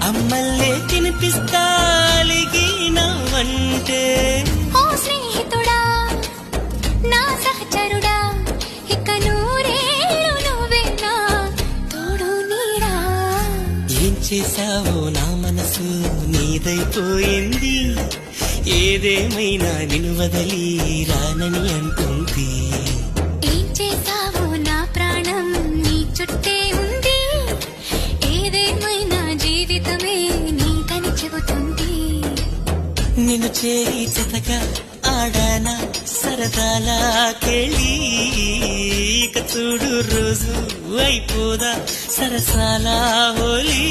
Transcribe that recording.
అమ్మల్లే తినిపిస్తాలిగినవంటే ఓ స్నేహితుడా నా సహచరుడా ఇక నూరేళ్ళు నువ్వేనా తోడు నీడా. ఏం చేశావో నా మనసు నీదైపోయింది, ఏదేమైనా నిన్ను వదలి రానని అంటుంది. ఏం చేసావో నా ప్రాణం నీ చుట్టే ఉంది, ఏదేమైనా జీవితమే నీదని చెబుతుంది. నిన్ను చేయి జతగా ఆడానా సరదాలా కెళ్ళి, ఇక చూడు రోజు అయిపోదా సరసాల హోలీ.